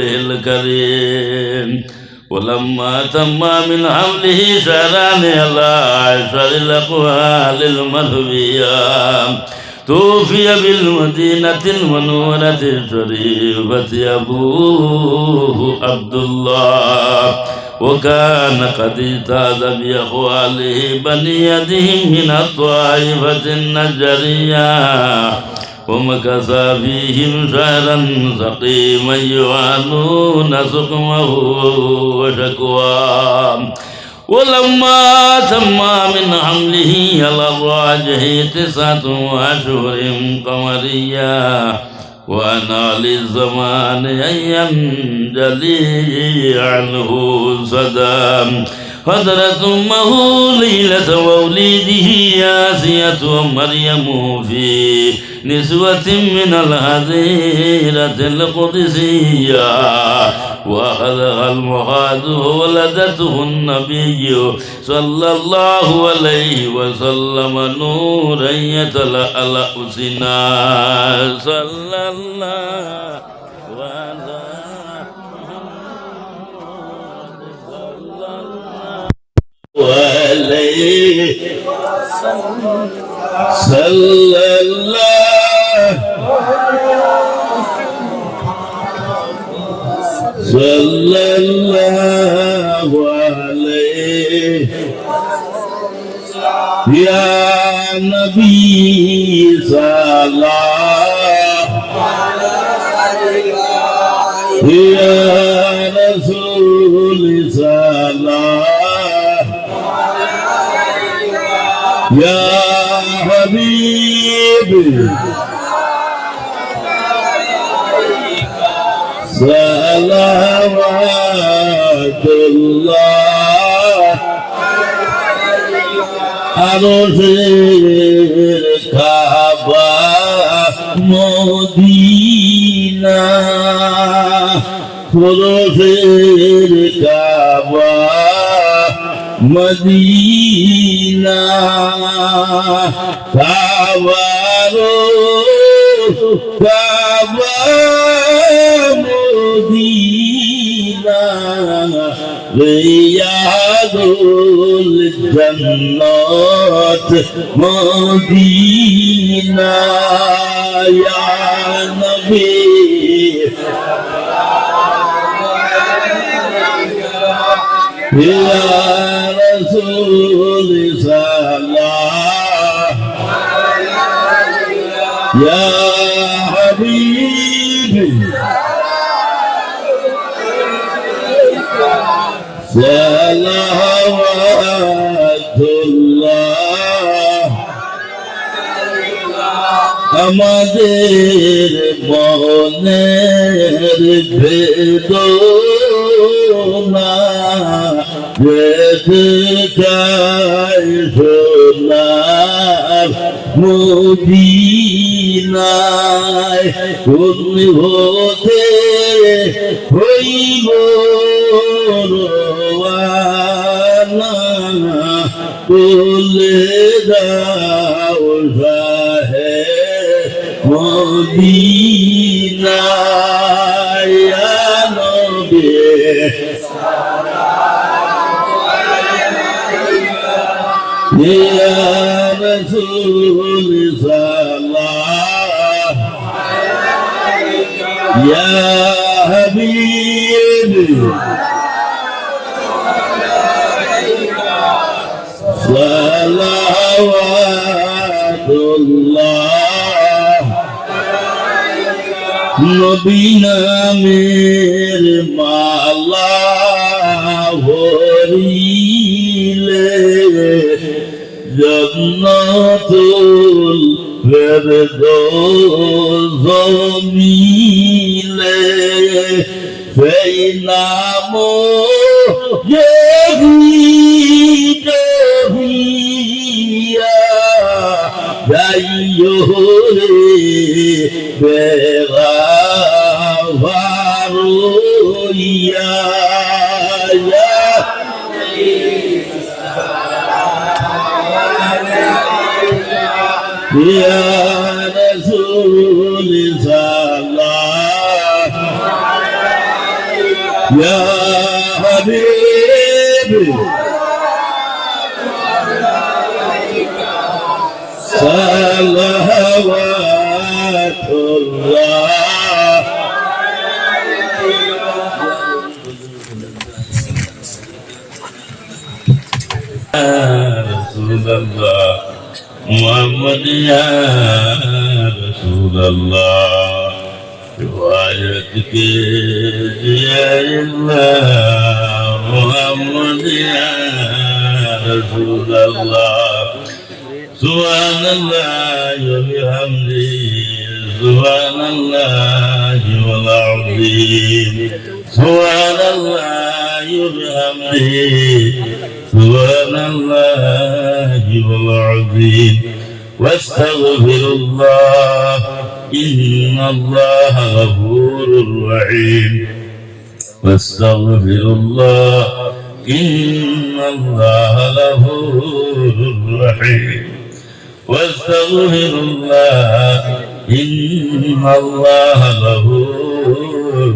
الكريم ولما تم من حمله شهران على عشر الأقوال المروية توفي بالمدينة المنورة الشريفة أبوه عبد الله، وكان قد اجتاز بأخواله بني يده من الطائفة النجرية، ومكث فيهم شهرا سقيما يعانون سقمه وشكواه. ولما تم من حمله على الراجح 9 أشهر قمرية، وأنا للزمان أن ينجلي عنه صدام، حضرت أمه ليلة مولده آسية ومريم في نسوة من الهديرة القدسية، وأخذها المخاض وولدته النبي صلى الله عليه وسلم نورا يتلألأ سنا صلى الله على عليه صلى الله صلى الله عليه يا نبي صلاة يا رسول صلاة يا حبيبي صلوات الله عروسের কাবা Medina عروسের কাবা Medina কাবারো কাবা Medina Riadul জান্নাত Medina ইয়া নবী ইয়া রাসূল সাল্লাল্লাহু ইয়া হাবিবি সালাওয়াতুল্লাহ আমাদের মনের বেদনা বেদকায় সোনার মদিনায় কোন হতে হইব রওয়ানা বলে দাও শাহে মদিনা ইয়া নবী ইয়া রাসূল সাল্লাল্লাহু ইয়া হাবিবি সালাওয়াতুল্লাহ নবী নামের মালা ভরিলে জান্নাতুল ফেরদৌস জমিলে সেই নাম যাইও রে বেগাভারুইয়া ইয়া রাসূল সাল্লাল্লাহু يا حبيبي صلوات الله رسول الله محمد يا رسول الله روايتك يا الله محمد يا رسول الله سبحان الله وبحمده سبحان الله والعظيم سبحان الله وبحمده سبحان الله والعظيم واستغفر الله إن الله غفور رحيم واستغفر الله إن الله غفور رحيم واستغفر الله إن الله غفور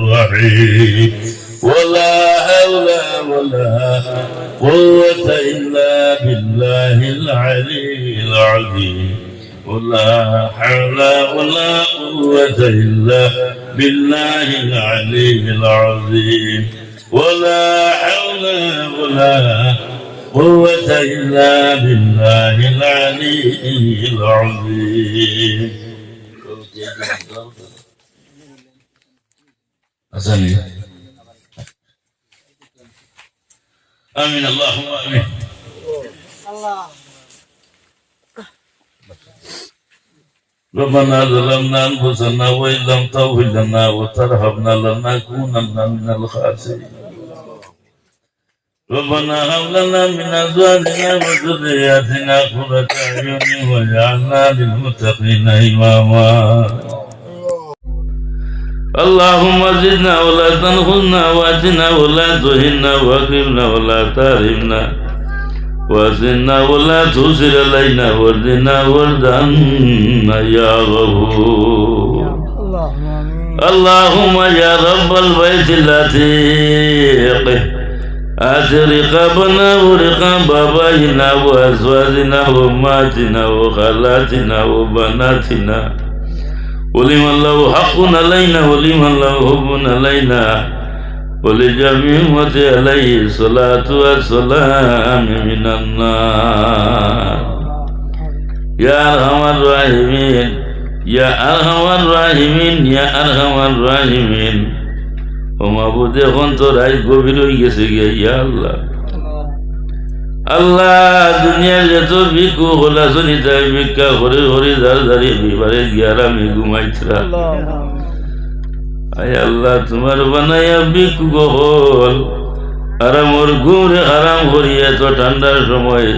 رحيم ولا حول ولا قوة إلا بالله العلي العظيم ولا حول ولا قوة إلا بالله العلي العظيم ولا حول ولا قوة إلا بالله العلي العظيم أسألني آمين اللهم آمين الله ربنا ظلمنا أنفسنا وإن لم تغفر لنا وترحمنا لنكونن من الخاسرين ربنا هب لنا من أزواجنا وذرياتنا قرة أعين واجعلنا للمتقين إماما اللهم زدنا ولا تنقصنا واتنا ولا تهنا واكرمنا ولا تحرمنا وزدنا ولا تؤثر علينا واردنا وارض عنا يا غفور اللهم يا رب البيت العتيق آت رقابنا ورقاب آبائنا وأزواجنا وأمهاتنا وخالاتنا وبناتنا ولمن له حق علينا ولمن له حب علينا ولجميع أمتي عليه الصلاة والسلام من النار يا أرحم الراحمين يا أرحم الراحمين يا أرحم الراحمين ومعبود এখন তো রাত গভীর হয়ে গেছে গিয়া ইয়া আল্লাহ আল্লাহ দুনিয়ার যত ভিক্ষু হলা শুনিতে ভিক্ষা করে হরি ধার ধারি বিবারে গিয়ার আমি ঘুমাইছিলাম আয় আল্লাহ তোমার বানাইয়া ভিক্ষু গহল আর মোর ঘুরে আরাম করিয়া তো ঠান্ডার সময়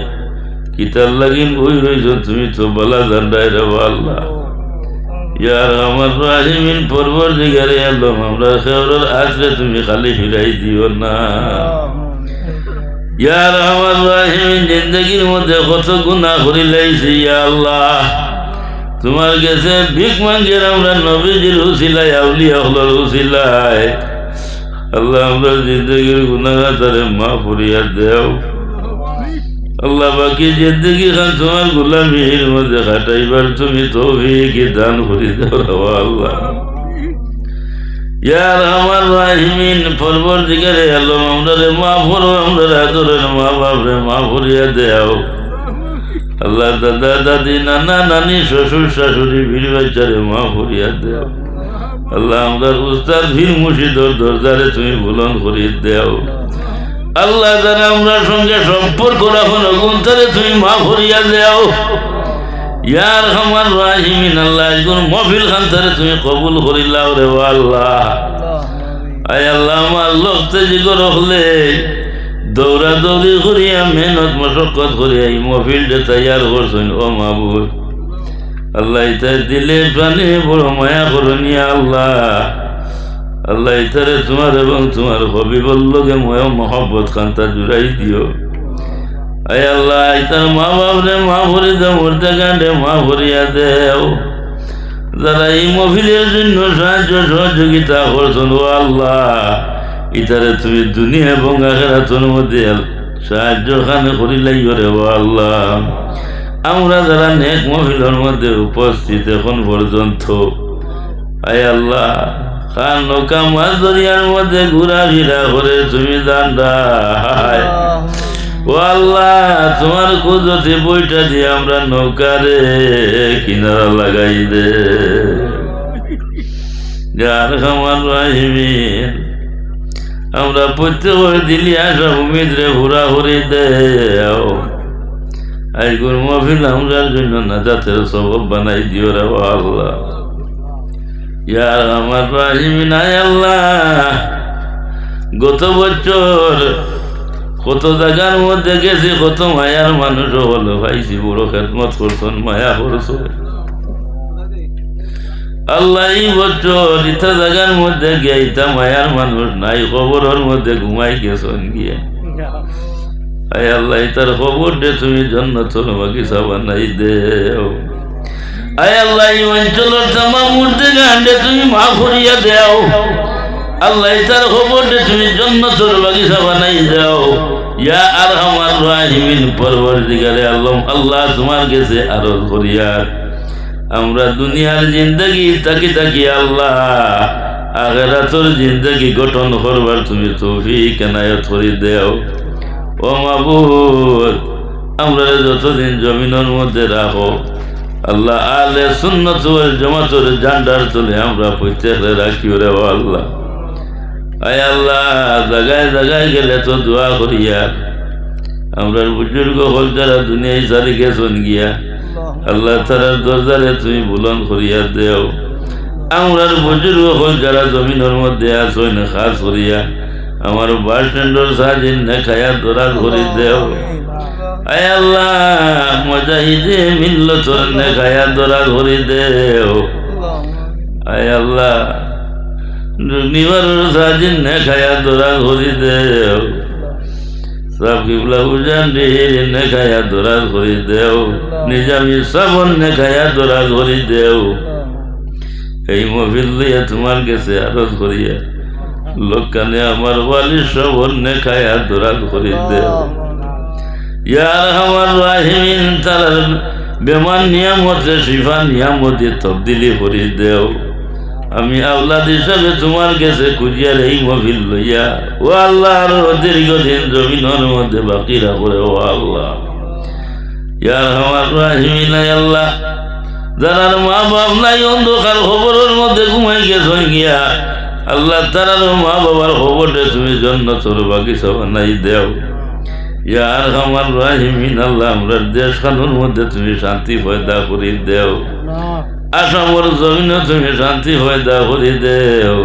কিতার লাগিন বই রইছ তুমি তো বলা ঠান্ডায় রে আল্লাহ ইয়ার আমার রাহিমিন পরবর্তীকারে আল্লাহ আমরা খেওরের আজরে তুমি খালি ফিরাই দিও না ইয়ার আমার রাহিমিন জিন্দগির মধ্যে কত গুনাহ করি লাইছি ইয়া আল্লাহ তোমার কাছে ভিক মাঙ্গের আমরা নবীজির উসিলায় আউলিয়া হলোর উসিলায় আল্লাহ আমরা জিন্দগির গুনাহ তারে মাফ করিয়া দেও আল্লাহ বাকি জিন্দগি খান তোমার গোলামির মধ্যে কাটাইবার তুমি তৌফিক দান করে দাও আল্লাহ ইয়া রহমান রাহিমিন পরবর্তীকারে আল্লাহ আমরারে মাফ করো আমরার আদরের মা বাপরে মাফ করিয়া দেও আল্লাহ দাদা দাদি নানা নানি শ্বশুর শাশুড়ি বীর বাচ্চারে মাফ করিয়া দেও আল্লাহ আমরার উস্তাদ ভীর মুর্শিদর দরজারে তুমি বুলন্দ করিয়া দেও আল্লাহ যারা আমরা সঙ্গে সম্পর্ক রাখুন গুণতারে তুমি মাফ করিয়া দেও ইয়ার রহমান রাহিমিন আল্লাহ একজন মফিল খানতারে তুমি কবুল করিলাও রে আল্লাহ আয় আল্লাহ আমার লোকতে জিগর হলে দৌড়া দৌড়ি করিয়া মেহনত মশক্কত করিয়া এই মফিলটা তৈয়ার করছেন ও মাহবুব আল্লাহ এটা দিলে প্রাণে বড় মায়া করনিয়া আল্লাহ আল্লাহ ইতারে তোমার এবং তোমার হবিবর লগে ময় মহব্বত খান্তা জুড়াই দিও আয় আল্লাহ ইতার মা বাপরে মা ভরে দাও মরতে গান্ডে মা ভরিয়া দেও যারা এই মফিলের জন্য সাহায্য সহযোগিতা করছেন ও আল্লাহ ইতারে তুমি দুনিয়া এবং আখিরাতের মধ্যে সাহায্য খানে করিলাই রে ও আল্লাহ। আমরা যারা নেক মহিলার মধ্যে উপস্থিত এখন পর্যন্ত, আয় আল্লাহ, খান নৌকা মাছ দরিয়ার মধ্যে ঘোরাফেরা করে তুমি জান্নাত, ও আল্লাহ তোমার কুদরতে বইটা দিয়ে আমরা নৌকারে কিনারা লাগাই দে। যার খামার রাহিমিন, আমরা প্রত্যেকের দিলি আসা উমিদ রে হুরা হুরি দেও। আজকের মহফিল আমরার জন্য নাজাতের সবব বানাই দিও রে আল্লাহ। ইয়ার আমার রাহিমিন, আয় আল্লাহ, গত বছর কত জায়গার মধ্যে গেছি, কত মায়ার মানুষ হলো ভাইছি, বড় খেদমত করছেন, মায়া করছো আল্লাহ। এই বছর ইটা জায়গার মধ্যে গিয়া ইটা মায়ার মানুষ নাই, খবরের মধ্যে ঘুমাই গেছেন গিয়া। আয় আল্লাহ, ইটার খবর দে তুমি জান্নাতুল বাগিচা বানাই দেও। আয় আল্লাহ, এই অঞ্চলের তামাম মূর্তি গান্ডে তুমি মাফ করিয়া দেও। আল্লাহ, ইটার খবর দে তুমি জান্নাতুল বাগিচা বানাই দেও। ইয়া আরহামার রাহিমিন, পরবর্তীকালে আলম, আল্লাহ তোমার কাছে আরজ করিয়া আমরা দুনিয়ার জিন্দগি তাকি তাকি আল্লাহ আখিরাতের জিন্দগি গঠন করবার তুমি তৌফিক এনায়েত করে দেও। ও মাবুদ, আমরা যতদিন জমিনের মধ্যে রাখো আল্লাহ, আলে সুন্নাত ওয়াল জামাতের ঝান্ডার তলে আমরা প্রত্যেকে রাখিও রে আল্লাহ। আয় আল্লাহ, জায়গায় জায়গায় গেলে তো দোয়া করিয়া আমরা বুজুর্গ হল যারা দুনিয়ায় সারি গেছেন গিয়া, আল্লাহ তারার দরজারে তুমি বুলন করিয়া দেও। আমরার বুজুর্গ হল যারা জমিনের মধ্যে আসই না, খাস করিয়া আমার বাস স্ট্যান্ডর সাহায্য না খায়া দরাজ করে দেও। আয় আল্লাহ, মুজাহিদে মিল্লতর নে খায়া দরাজ করে দেও। আয় আল্লাহ, নিবারের সাহায্য নে খায়া দরাজ করে দেও। সব কিবলা উজান নে খায়া দরাজ করে দেও। নিজামি সাবন নে খায়া দরাজ করে দেও। এই মহফিল লইয়া তোমার কাছে আরজ করিয়া লোকখানে আমার ওয়ালি সবন নে খায়া দরাজ করে দেও। ইয়ার আমার রাহিমিন, তার বেমান নিয়ামতে শিফা নিয়ামতে তবদিলি করে দেও। আমি আওলাদ হিসাবে তোমার কাছে কুজিয়ার এই মহফিল লইয়া ও আল্লাহ আরো দীর্ঘদিন জমিনের মধ্যে বাকি রাখো ও আল্লাহ। ইয়ার আমার রাহিমিন, আল্লাহ, যারার মা বাপ নাই অন্ধকার খবরের মধ্যে ঘুমাই গেছ গিয়া, আল্লাহ তারার মা বাবার খবরটা তুমি জান্নাতুল বাগিচা বানাই দেও। ইয়ার আমার রাহিমিন, আল্লাহ, আমরা দেশ খানোর মধ্যে তুমি শান্তি পয়দা করে দেও। আসামর জমিনে তুমি শান্তি পয়দা করে দেও।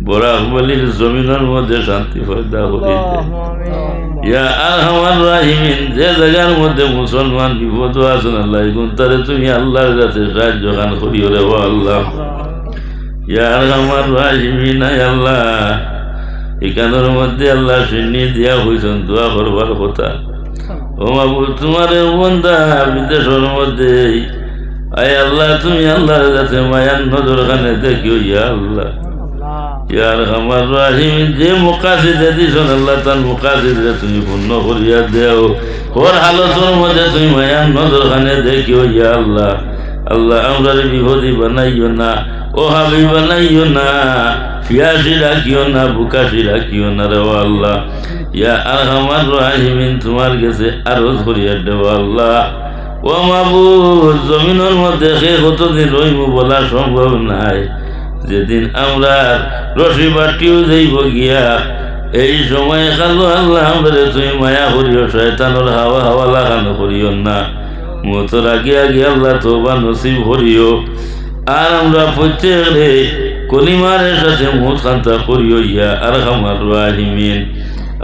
বরাকবলির জমিনের মধ্যে শান্তি পয়দা করে দেও। ইয়া আরহামার রাহিমিন, যে জায়গার মধ্যে মুসলমান বিপদ আছেন আল্লাহ, তারে তুমি আল্লাহর কাছে সাহায্য খান করিও রে ও আল্লাহ। ইয়া আরহামার রাহিমিন, আল্লাহ, এখানের মধ্যে আল্লাহ শুনিয়ে দিয়া হয়েছেন দোয়া করবার কথা। ও মাবুদ, তোমার বন্দা বিদেশের মধ্যে, আয় আল্লাহ, তুমি আল্লাহর কাছে মায়ার নজর খানে দেখিও। ইয়া আল্লাহ, ইয়ার আমার রাহিমিন, যে মুকাসিদে দিছেন আল্লাহ, তার মুকাসিদে তুমি পূর্ণ করিয়া দেও। ওর হালতের মধ্যে তুমি মায়ার নজর খানে দেখিও। ইয়া আল্লাহ, আল্লাহ, আমরা বিপদী বানাইও না, ও হাবি বানাইও না, ফিয়াসি রাখিও না, বুকাশি রাখিও না রে আল্লাহ। ইয়া আরহামার রাহিমিন, তোমার কাছে আরজ করিয়া দেও আল্লাহ। ও মাবুদ, জমিনের মধ্যে সে কতদিন রইব বলা সম্ভব নাই। যেদিন আমরা রশি বাটিও যাইব গিয়া, এই সময় খালো আল্লাহ, আমরা তুমি মায়া করিও, শয়তানোর হাওয়া হাওয়া লাগানো করিও না। মতর আগে আগে আল্লাহ তোবা নসিব করিও। আর আমরা প্রত্যেকে কলিমারের সাথে মুখ খান্তা করিও। ইয়া আরহামার রাহিমিন,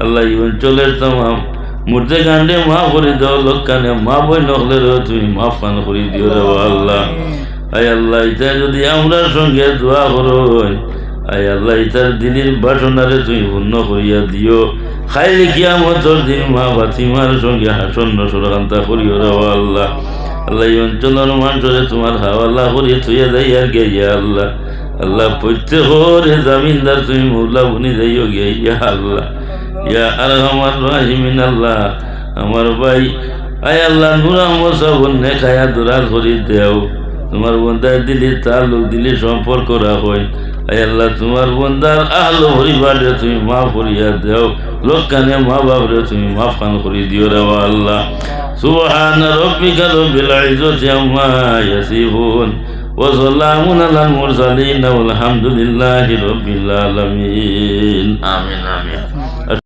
আল্লাহ, এই অঞ্চলের তামাম মুর্দে গান্ডে মা করে দাও। লোকখানে মা বই নকলেরও তুমি মাফ খান করি দিও রে আল্লাহ। আয় আল্লাহ, এটা যদি আমরা সঙ্গে দোয়া করো, আয় আল্লাহ, ইতার দিনের বাসনারে তুমি পূর্ণ করিয়া দিও। খাইলে কিয়ামতের দিন মা ফাতিমার সঙ্গে হাসন্ন সুরকান্তা করিও রে আল্লাহ। আল্লাহ, এই অঞ্চলের মানুষরে তোমার হাওয়ালা করিয়ে থইয়া দেয় আর গে। ইয়া আল্লাহ, আল্লাহ প্রত্যেকরে জামিনদার তুমি মৌলা বনি যাইও গিয়া ইয়া আল্লাহ ইয়া আরহামার রাহিমিন আল্লাহ আমার ভাই আয় আল্লাহ নূর আহমদ সাবন নে খায়া দোরাল করি দেও তোমার বন্দায় দিলি তার লোক দিলি সম্পর্ক রাখই আয় আল্লাহ তোমার বন্দার আহলো পরিবারে তুমি মাফ করিয়া দেও লোক কানে মা বাপরে তুমি মাফ খান করি দিও রে আল্লাহ সুবহান রাব্বিকা রব্বিল ইজ্জাতি আম্মা ইয়াসিফুন ওয়া সালামুন আলাল মুরসালিন ওয়াল হামদুলিল্লাহি রাব্বিল আলামিন আমিন আমিন